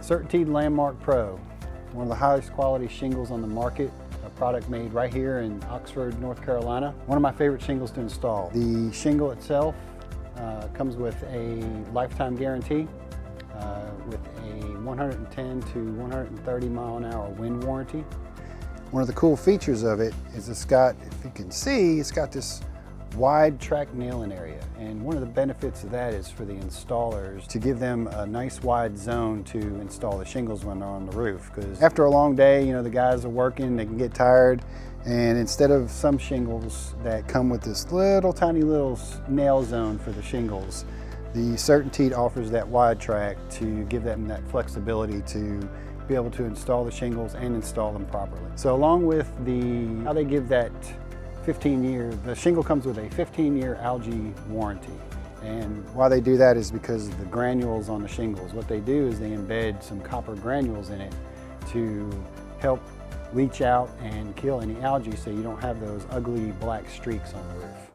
Certainteed Landmark Pro, one of the highest quality shingles on the market, a product made right here in Oxford, North Carolina. One of my favorite shingles to install. The shingle itself comes with a lifetime guarantee with a 110 to 130 mile an hour wind warranty. One of the cool features of it is it's got, if you can see, it's got this wide track nailing area, and one of the benefits of that is for the installers to give them a nice wide zone to install the shingles when they're on the roof, because after a long day, you know, the guys are working, they can get tired, and instead of some shingles that come with this tiny little nail zone for the shingles, the Certainteed offers that wide track to give them that flexibility to be able to install the shingles and install them properly. So along with how they give that 15-year, the shingle comes with a 15-year algae warranty. And why they do that is because of the granules on the shingles. What they do is they embed some copper granules in it to help leach out and kill any algae so you don't have those ugly black streaks on the roof.